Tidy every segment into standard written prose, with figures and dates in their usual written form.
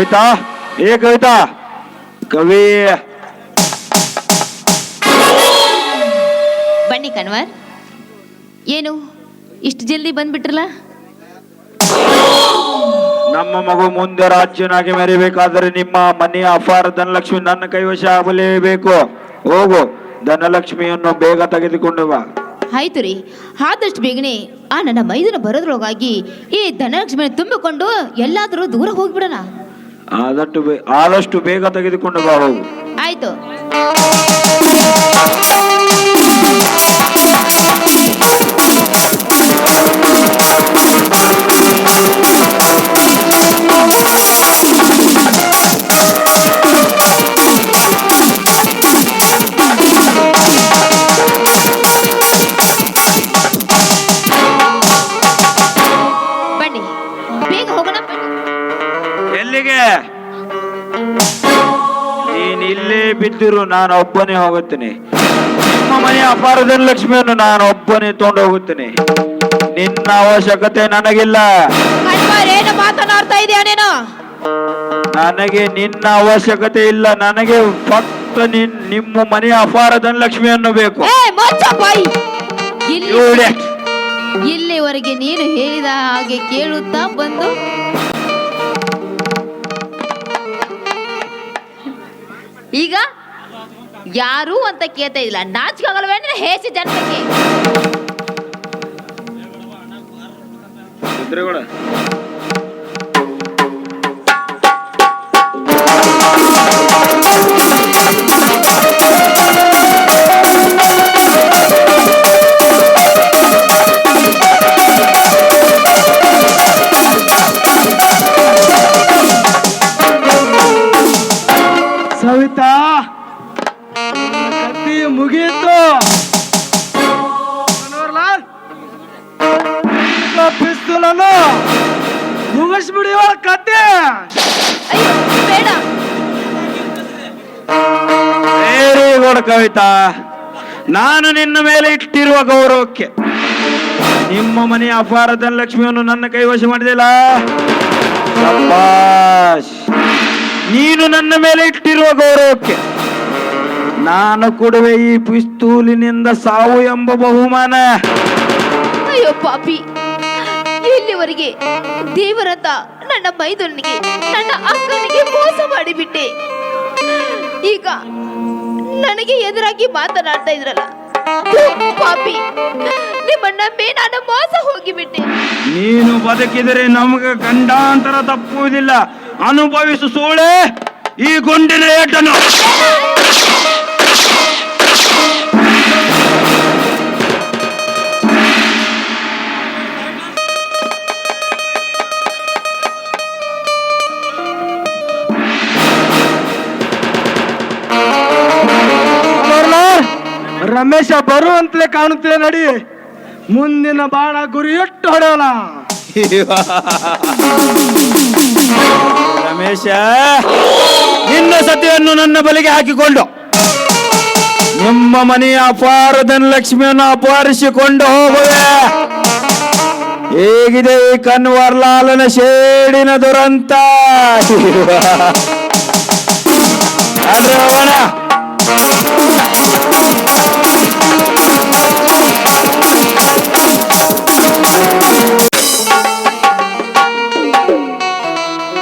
ಕವಿತಾ, ಏ ಕವಿತಾ, ಕವಿ. ಬನ್ನಿ ಕಣ್ವರ್. ಏನು ಇಷ್ಟು ಜಲ್ದಿ ಬಂದ್ಬಿಟ್ರಲ್ಲ? ನಮ್ಮ ಮಗು ಮುಂದೆ ರಾಜ್ಯನಾಗಿ ಮೆರಿಬೇಕಾದರೆ ನಿಮ್ಮ ಮನೆಯ ಅಪಾರ ಧನಲಕ್ಷ್ಮಿ ನನ್ನ ಕೈವಶ ಆಗಲೇಬೇಕು. ಹೋಗು, ಧನಲಕ್ಷ್ಮಿಯನ್ನು ಬೇಗ ತೆಗೆದುಕೊಂಡು ಬಾ. ಆಯ್ತು ರೀ, ಆದಷ್ಟು ಬೇಗನೆ ಆ ನನ್ನ ಮೈದನ ಬರೋದ್ರೊಳಗಾಗಿ ಈ ಧನಲಕ್ಷ್ಮಿಯನ್ನು ತುಂಬಿಕೊಂಡು ಎಲ್ಲಾದರೂ ದೂರ ಹೋಗ್ಬಿಡೋಣ. ಆದಷ್ಟು ಬೇಗ ತೆಗೆದುಕೊಂಡು ಬಾ, ಹೋಗು. ಆಯ್ತು. ಬನ್ನಿ, ಬೇಗ ಹೋಗೋಣ. ಎಲ್ಲಿಗೆ? ನೀನ್ ಇಲ್ಲೇ ಬಿದ್ದಿರು, ನಾನು ಒಬ್ಬನೇ ಹೋಗುತ್ತೇನೆ. ನಿಮ್ಮ ಮನೆಯ ಅಪಾರ ಧನಲಕ್ಷ್ಮಿಯನ್ನು ನಾನು ಒಬ್ಬನೇ ತಗೊಂಡು ಹೋಗುತ್ತೇನೆ. ನಿನ್ನ ಅವಶ್ಯಕತೆ ನನಗಿಲ್ಲ. ಏನು ಮಾತನಾಡ್ತಾ ಇದೆಯಾ ನೀನು? ನನಗೆ ನಿನ್ನ ಅವಶ್ಯಕತೆ ಇಲ್ಲ. ನನಗೆ ಫಕ್ತ ನಿಮ್ಮ ಮನೆಯ ಅಪಾರ ಧನಲಕ್ಷ್ಮಿಯನ್ನು ಬೇಕು. ಇಲ್ಲಿವರೆಗೆ ನೀನು ಹೇಳಿದ ಹಾಗೆ ಕೇಳುತ್ತಾ ಬಂದು ಈಗ ಯಾರು ಅಂತ ಕೇಳ್ತಾ ಇಲ್ಲ. ನಾಚಿಕಾಗಲ್ವೇಂದ್ರೆ ಹೇಸಿ ಜನಕ್ಕೆ. ಸವಿತಾ, ಕತ್ತಿ ಮುಗಿಯಿತು. ಪಿಸ್ತೂಲನ್ನು ಮುಗಿಸ್ಬಿಡಿ ಕತ್ತಿ. ಬೇಡ. Very good Kavita. ನಾನು ನಿನ್ನ ಮೇಲೆ ಇಟ್ಟಿರುವ ಗೌರವಕ್ಕೆ ನಿಮ್ಮ ಮನೆಯ ಅಪಾರ ಧನಲಕ್ಷ್ಮಿಯನ್ನು ನನ್ನ ಕೈವಶ ಮಾಡಿದೆಲ್ಲ. ಶಬ್ಬಾಷ್. ನೀನು ನನ್ನ ಮೇಲೆ ಇಟ್ಟಿರುವ ಗೌರವಕ್ಕೆ ನಾನು ಕೊಡುವೆ ಈ ಪಿಸ್ತೂಲಿನಿಂದ ಸಾವು ಎಂಬ ಬಹುಮಾನ. ಅಯ್ಯೋ ಪಾಪಿ, ಇಲ್ಲಿವರೆಗೆ ದೇವರಂತ ನನ್ನ ಮೈದನಿಗೆ, ನನ್ನ ಅಕ್ಕನಿಗೆ ಮೋಸ ಮಾಡಿಬಿಟ್ಟೆ. ಈಗ ನನಗೆ ಎದುರಾಗಿ ಮಾತನಾಡ್ತಾ ಇದ್ರಲ್ಲ ಪಾಪಿ, ನಿಮ್ಮ ನಂಬಿ ನಾನು ಮೋಸ ಹೋಗಿಬಿಟ್ಟೆ. ನೀನು ಬದುಕಿದರೆ ನಮಗೆ ಗಂಡಾಂತರ ತಪ್ಪುವುದಿಲ್ಲ. ಅನುಭವಿಸು ಸೋಳೆ ಈ ಗುಂಡಿನ ಏಟನ್ನು. ರಮೇಶ ಬರುವಂತಲೇ ಕಾಣುತ್ತೆ, ನಡಿ. ಮುಂದಿನ ಬಾಣ ಗುರಿ ಇಟ್ಟು ಹೊಡೆಯೋಣ. ರಮೇಶ, ನಿನ್ನ ಸತಿಯನ್ನು ನನ್ನ ಬಲಿಗೆ ಹಾಕಿಕೊಂಡು ನಿಮ್ಮ ಮನೆಯ ಅಪಾರ ಧನಲಕ್ಷ್ಮಿಯನ್ನು ಅಪಹರಿಸಿಕೊಂಡು ಹೋಗುವೆ. ಹೇಗಿದೆ ಈ ಕನ್ವರ್ಲಾಲನ ಶೇಡಿನ ದುರಂತ? ಅಡ್ರಿ ಹೋಗೋಣ.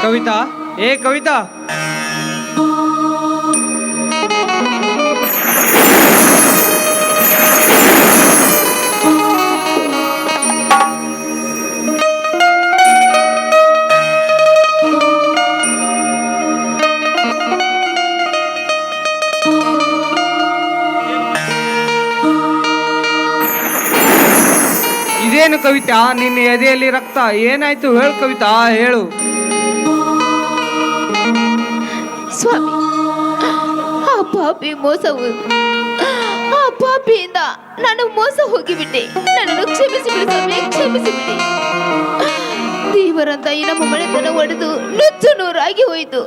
ಕವಿತಾ, ಏ ಕವಿತಾ, ಇದೇನು ಕವಿತಾ, ನಿನ್ನ ಎದೆಯಲ್ಲಿ ರಕ್ತ ಏನಾಯ್ತು? ಹೇಳು ಕವಿತಾ, ಹೇಳು. ಸ್ವಾಮಿ, ಆ ಪಾಪಿ ಆ ಪಾಪಿಯಿಂದ ನಾನು ಮೋಸ ಹೋಗಿಬಿಟ್ಟೆ. ನನ್ನನ್ನು ಕ್ಷಮಿಸಿಬಿಡಿ ಸ್ವಾಮಿ, ಕ್ಷಮಿಸಿಬಿಡಿ. ದೇವರಂತ ಈ ನಮ್ಮ ಮನೆತನ ಒಡೆದು ನುಚ್ಚು ನೂರಾಗಿ ಹೋಯಿತು.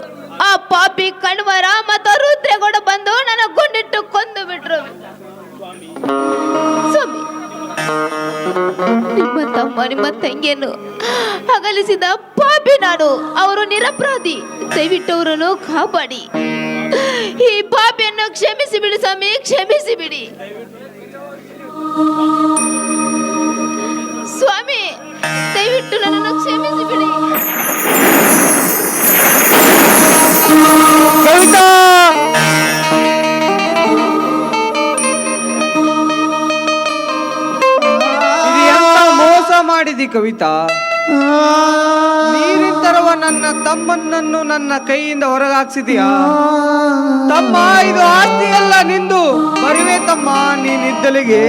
ಆ ಪಾಪಿ ಕಣ್ವರ ಮತ್ತು ರುದ್ರೇಗೌಡ ಬಂದು ನನ್ನ ಗುಂಡಿಟ್ಟು ಕೊಂದು ಬಿಟ್ರು. ಸ್ವಾಮಿ, ನಿಮ್ಮಂತ ತಮ್ಮ ನಿಮ್ಮ ತಂಗಿಯನ್ನು ಅಗಲಿಸಿದ ಪಾಪಿ ನಾನು. ಅವರು ನಿರಪರಾಧಿ. ದಯವಿಟ್ಟು ಅವರನ್ನು ಕಾಪಾಡಿ. ಈ ಪಾಪಿಯನ್ನು ಕ್ಷಮಿಸಿ ಬಿಡಿ ಸ್ವಾಮಿ, ಕ್ಷಮಿಸಿ ಬಿಡಿ ಸ್ವಾಮಿ. ದಯವಿಟ್ಟು ನನ್ನನ್ನು ಕ್ಷಮಿಸಿ ಬಿಡಿ. ಕವಿತಾ, ಇದು ಎಂತ ಮೋಸ ಮಾಡಿದಿ ಕವಿತಾ. ನೀರಿನ ತರುವ ನನ್ನ ತಮ್ಮನನ್ನು ನನ್ನ ಕೈಯಿಂದ ಹೊರಗಾಕ್ಸಿದೀಯಾ ತಮ್ಮ? ಇದು ಆಸ್ತಿ ಎಲ್ಲ ನಿಂದು. ಬರುವೆ ತಮ್ಮ ನೀನಿದ್ದಲಿಗೆ.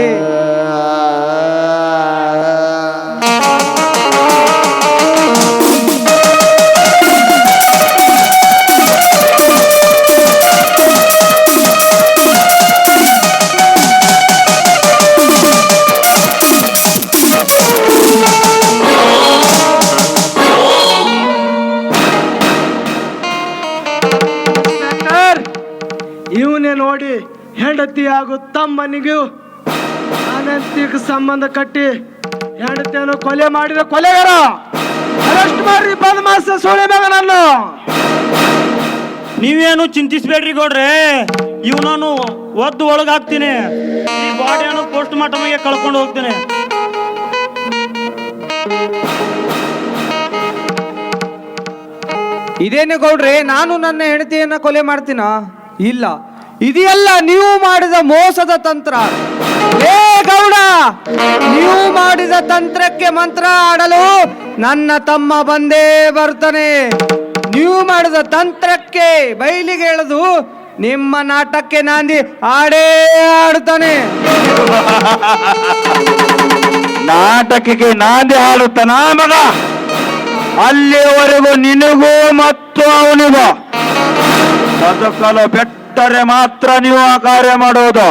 ಇವನೇ ನೋಡಿ ಹೆಂಡತಿ ಹಾಗೂ ತಮ್ಮನಿಗೂ ಅನಂತಿಕ ಸಂಬಂಧ ಕಟ್ಟಿ ಹೆಂಡತಿಯನ್ನು ಕೊಲೆ ಮಾಡಿದ ಕೊಲೆಗಾರ. ಅರೆಸ್ಟ್ ಮಾಡ್ರಿ ಬದಮಾಸ ಸೋಳೆ ಮಗನನ್ನು. ನೀವೇನು ಚಿಂತಿಸ್ಬೇಡ್ರಿ ಗೌಡ್ರೆ, ಇವನನ್ನು ಒದ್ದು ಒಳಗಾಗ್ತೀನಿ. ಈ ಬಾಡಿಯನ್ನು ಪೋಸ್ಟ್ ಮಾರ್ಟಮ್ಗೆ ಕಳ್ಕೊಂಡು ಹೋಗ್ತೀನಿ. ಇದೇನು ಗೌಡ್ರೆ, ನಾನು ನನ್ನ ಹೆಂಡತಿಯನ್ನ ಕೊಲೆ ಮಾಡ್ತೀನ? ಇಲ್ಲ, ಇದೆಲ್ಲ ನೀವು ಮಾಡಿದ ಮೋಸದ ತಂತ್ರ. ಏ ಗೌಡ, ನೀವು ಮಾಡಿದ ತಂತ್ರಕ್ಕೆ ಮಂತ್ರ ಆಡಲು ನನ್ನ ತಮ್ಮ ಬಂದೇ ಬರ್ತಾನೆ. ನೀವು ಮಾಡಿದ ತಂತ್ರಕ್ಕೆ ಬಯಲಿಗೆ ಎಳೆದು ನಿಮ್ಮ ನಾಟಕಕ್ಕೆ ನಾಂದಿ ಆಡೇ ಆಡುತ್ತಾನೆ. ನಾಟಕಕ್ಕೆ ನಾಂದಿ ಹಾಡುತ್ತಾನ ಮಗ. ಅಲ್ಲಿವರೆಗೂ ನಿನಗೂ ಮತ್ತು ಅವನಿಗೂ ಬದುಕಲು ಬೆಟ್ಟರೆ ಮಾತ್ರ ನೀವು ಆ ಕಾರ್ಯ ಮಾಡುವುದು.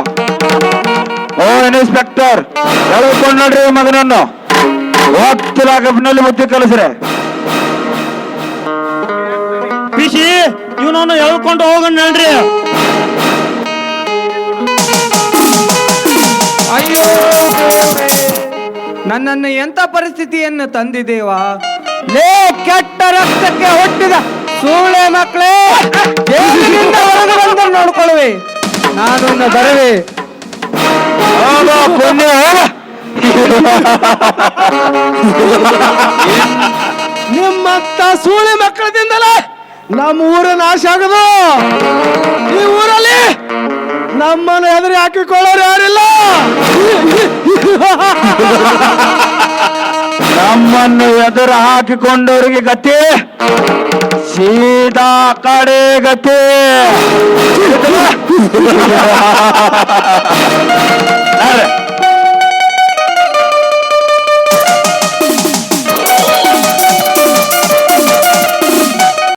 ಓ ಇನ್ಸ್ಪೆಕ್ಟರ್, ಎಳ್ಕೊಂಡು ನೋಡ್ರಿ ಮಗನನ್ನು. ಒತ್ತಲ ಕಬ್ಬಿನಲ್ಲಿ ಬುದ್ಧಿ ಕಲಿಸ್ರೆ. ಬಿಸಿ ಇವನನ್ನು ಎಳ್ಕೊಂಡು ಹೋಗೋಣ ನಡ್ರಿ. ಅಯ್ಯೋ ದೇವ್ರೇ, ನನ್ನನ್ನು ಎಂತ ಪರಿಸ್ಥಿತಿಯನ್ನು ತಂದಿದ್ದೇವಾ? ಲೇ ಕೆಟ್ಟ ರಕ್ತಕ್ಕೆ ಹುಟ್ಟಿದ ಸೂಳೆ ಮಕ್ಕಳೇ, ಜೈಲಿನಿಂದ ಹೊರಗೆ ಬಂದು ನೋಡ್ಕೊಳ್ಳುವೆ. ನಾನು ಬರವೆ. ನಿಮ್ಮಂತ ಸೂಳೆ ಮಕ್ಕಳದಿಂದಲೇ ನಮ್ಮ ಊರ ನಾಶ ಆಗದು. ಈ ಊರಲ್ಲಿ ನಮ್ಮನ್ನು ಎದುರು ಹಾಕಿಕೊಳ್ಳೋರು ಯಾರಿಲ್ಲ. ನಮ್ಮನ್ನು ಎದುರು ಹಾಕಿಕೊಂಡವರಿಗೆ ಗತಿ ಸೀದಾ ಕಡೆ ಗತಿ.